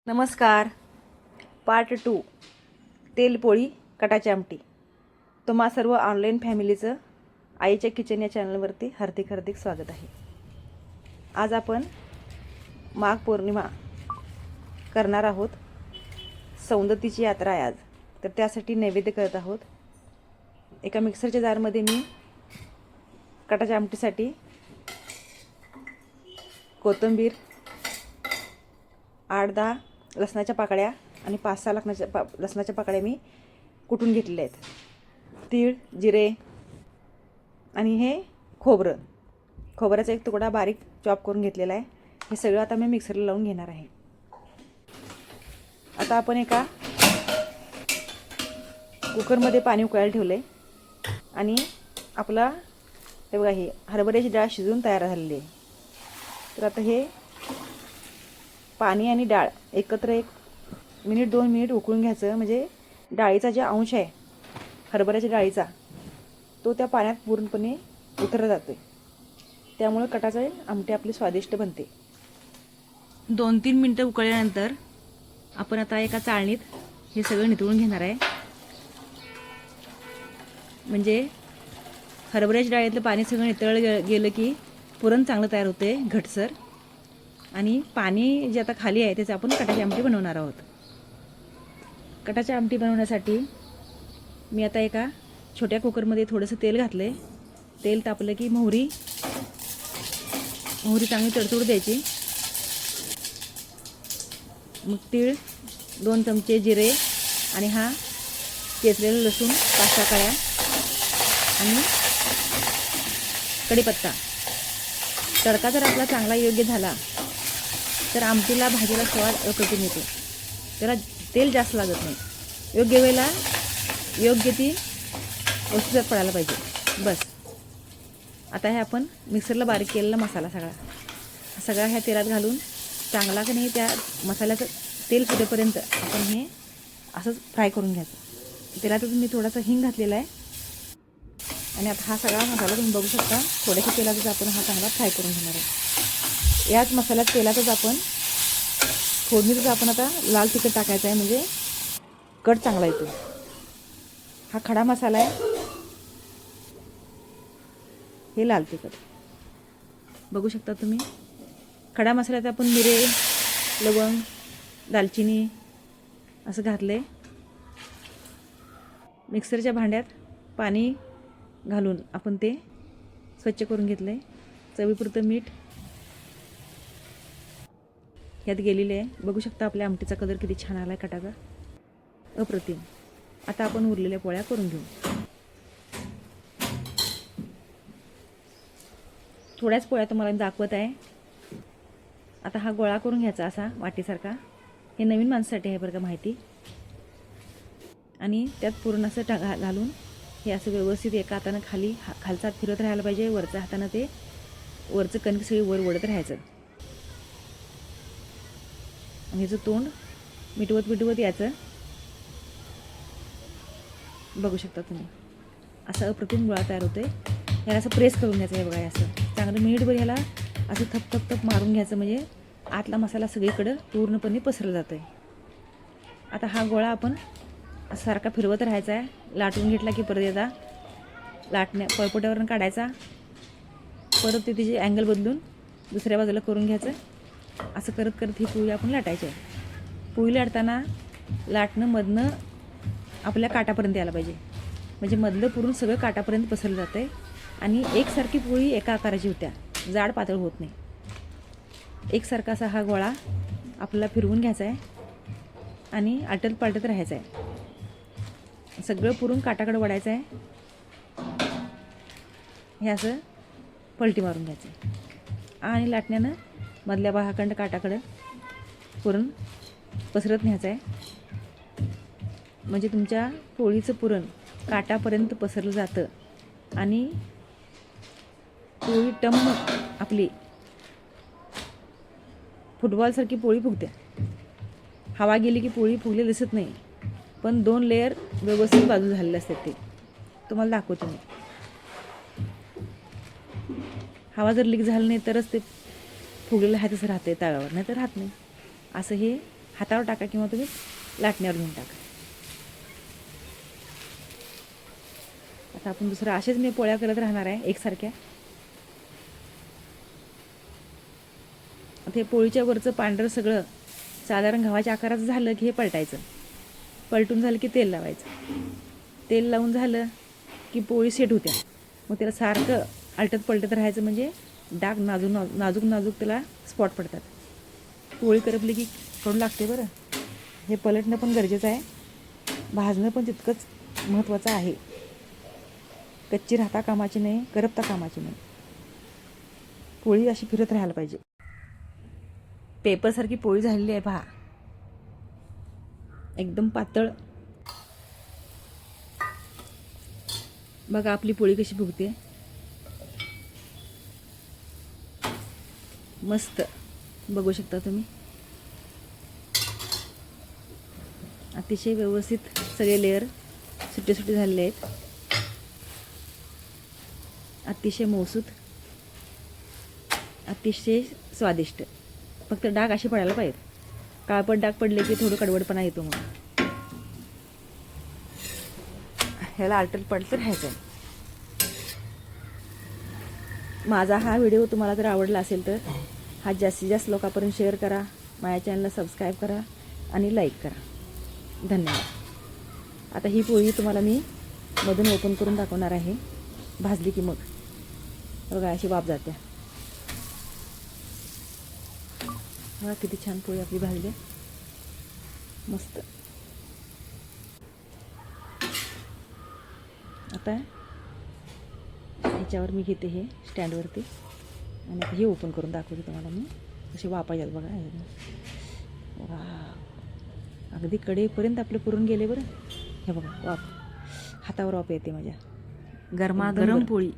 नमस्कार. पार्ट 2 तेलपोळी कटाची आमटी. तुम्हा सर्व ऑनलाईन फॅमिलीचं आईच्या किचन या चॅनलवरती हार्दिक हार्दिक स्वागत आहे. आज आपण माघ पौर्णिमा करणार आहोत. सौंदतीची यात्रा आहे आज, तर त्यासाठी नैवेद्य करत आहोत. एका मिक्सरच्या जारमध्ये मी कटाच्या आमटीसाठी कोथिंबीर, 8-10 लसणाच्या पाकळ्या आणि 5-6 लसणाच्या पाकळ्या मी कुटून घेतलेल्या आहेत. तीळ, जिरे आणि हे खोबऱ्याचा एक तुकडा बारीक चॉप करून घेतलेला आहे. हे सगळं आता मी मिक्सरला लावून घेणार आहे. आता आपण एका कुकरमध्ये पाणी उकळायला ठेवले आणि आपला हे बघा, ही हरभऱ्याची डाळ शिजून तयार झालेली आहे. तर आता हे पाणी आणि डाळ एकत्र 1-2 मिनिट उकळून घ्यायचं. म्हणजे डाळीचा जे अंश आहे हरभऱ्याच्या डाळीचा, तो त्या पाण्यात पूर्णपणे उतरला जातो. त्यामुळे कटाची आमटी आपली स्वादिष्ट बनते. 2-3 मिनटं उकळल्यानंतर आपण आता एका चाळणीत हे सगळं नितळून घेणार आहे. म्हणजे हरभऱ्याच्या डाळीतलं पाणी सगळं नितळलं गेलं की पुरण चांगलं तयार होते, घटसर. आणि पाणी जे आता खाली आहे त्याचं आपण कटाची आमटी बनवणार आहोत. कटाची आमटी बनवण्यासाठी मी आता एका छोट्या कुकरमध्ये थोडंसं तेल घातलं आहे. तेल तापलं की मोहरी चांगली तडतड द्यायची. मग तीळ 2 चमचे, जिरे आणि हा चेचलेलं लसूण 5-6 कळ्या आणि कढीपत्ता. तडका जर आपला चांगला योग्य झाला तर आमटीला, भाजीला स्वाद अप्रतिम येतो. त्याला तेल जास्त लागत नाही. योग्य वेळेला योग्य ती वस्तू त्यात पडायला पाहिजे, बस. आता हे आपण मिक्सरला बारीक केलेला मसाला सगळा ह्या तेलात घालून चांगला की नाही त्या मसाल्याचं तेल सुटेपर्यंत आपण हे असंच फ्राय करून घ्यायचं. तेलातच मी थोडासा हिंग घातलेला आहे. आणि आता हा सगळा मसाला तुम्ही बघू शकता, थोड्याशा तेलातच आपण हा चांगला फ्राय करून घेणार आहे. याच मसाल्यात तेलातच आपण फोडणीतच आपण आता लाल तिखट टाकायचं आहे. म्हणजे कट चांगला येतो. हा खडा मसाला आहे, हे लाल तिखट बघू शकता तुम्ही. खडा मसाल्यात आपण मिरे, लवंग, दालचिनी असं घातले. मिक्सरच्या भांड्यात पाणी घालून आपण ते स्वच्छ करून घेतले. चवीपुरतं मीठ यात गेलेले आहे. बघू शकता आपल्या आमटीचा कलर किती छान आला आहे, कटाचा अप्रतिम. आता आपण उरलेल्या पोळ्या करून घेऊ. थोड्याच पोळ्या तुम्हाला दाखवत आहे. आता हा गोळा करून घ्यायचा असा वाटीसारखा. हे नवीन माणसासाठी आहे बरं का माहिती. आणि त्यात पूर्ण असं घालून हे असं व्यवस्थित एका हातानं खालचा हात फिरत राहायला पाहिजे. वरच्या हातानं ते वरचं कणिक सगळी वर ओढत राहायचं. आणि ह्याचं तोंड मिटवत यायचं. बघू शकता तुम्ही असं अप्रतिम गोळा तयार होतोय. ह्याला असं प्रेस करून घ्यायचं आहे बघा. असं चांगलं मिनिटभर ह्याला असं थप मारून घ्यायचं. म्हणजे आतला मसाला सगळीकडं पूर्णपणे पसरला जातो आहे. आता हा गोळा आपण सारखा फिरवत राहायचा आहे. लाटून घेतला की परत एकदा पळपोट्यावरून काढायचा. परत ते तिची अँगल बदलून दुसऱ्या बाजूला करून घ्यायचं. असं करत ही पोळी आपण लाटायची आहे. पोळी लाटताना लाटणं मधनं आपल्या काटापर्यंत यायला पाहिजे. म्हणजे मधलं पुरून सगळं काटापर्यंत पसरलं जातं आहे. आणि एकसारखी पोळी एका आकाराची होत्या, जाड पातळ होत नाही. एकसारखा असा हा गोळा आपल्याला फिरवून घ्यायचा आहे आणि आलटत पालटत राहायचं आहे. सगळं पुरून काटाकडं वळायचं आहे. हे असं पलटी मारून घ्यायचं आणि लाटण्यानं मधल्या भागाकडं काटाकडं पुरण पसरत न्यायचं आहे. म्हणजे तुमच्या पोळीचं पुरण काटापर्यंत पसरलं जातं आणि पोळी टम्म आपली फुटबॉलसारखी पोळी फुगते. हवा गेली की पोळी फुगली दिसत नाही, पण 2 लेयर व्यवस्थित बाजू झालेले असतात. ते तुम्हाला दाखवतो मी. हवा जर लीक झाली नाही तरच ते फुगलेलं आहे तसं राहते तव्यावर, नाही तर राहत नाही. असं हे हातावर टाका किंवा तुम्ही लाटण्यावर घेऊन टाका. आता आपण दुसरं असेच मी पोळ्या करत राहणार आहे एकसारख्या. आता हे पोळीच्या वरचं पांढरं सगळं साधारण गव्हाच्या आकाराचं झालं की हे पलटायचं. पलटून झालं की तेल लावायचं. तेल लावून झालं की पोळी सेट होत्या. मग त्याला सारखं आलटत पलटत राहायचं म्हणजे डाग नाजूक नाजूक त्याला स्पॉट पडतात. पोळी करपली की कडू लागते बरं. हे पलटणं पण गरजेचं आहे, भाजणं पण तितकंच महत्त्वाचं आहे. कच्ची राहता कामाची नाही, करपता कामाची नाही. पोळी अशी फिरत राहायला पाहिजे. पेपरसारखी पोळी झालेली आहे पहा, एकदम पातळ. बघा आपली पोळी कशी फुगते, मस्त. बघू शकता तुम्ही, अतिशय व्यवस्थित सगळे लेअर सुट्टे सुट्टे झालेले आहेत. अतिशय मौसूद, अतिशय स्वादिष्ट. फक्त डाग असे पडायला पाहिजेत. काळपट डाग पडले की थोडं कडवडपणा येतो. मग ह्याला आलटत पलटत राहायचं. माझा हा व्हिडिओ तुम्हाला जर आवडला असेल तर हा जास्तीत जास्त लोकांपर्यंत शेअर करा. माझ्या चॅनलला सबस्क्राईब करा आणि लाईक करा. धन्यवाद. आता ही पोळी तुम्हाला मी मधून ओपन करून दाखवणार आहे. भाजली की मग बघा अशी वाफ जाते. बघा किती छान पोळी आपली भाजली, मस्त. आता ह्याच्यावर मी घेते हे स्टँडवरती आणि आता हे ओपन करून दाखवते तुम्हाला मी. असे वाफा येतात बघा. वा, अगदी कडेपर्यंत आपले पुरून गेले बरं. हे बघा वाफ, हातावर वाफ येते माझ्या. गरमागरम पोळी.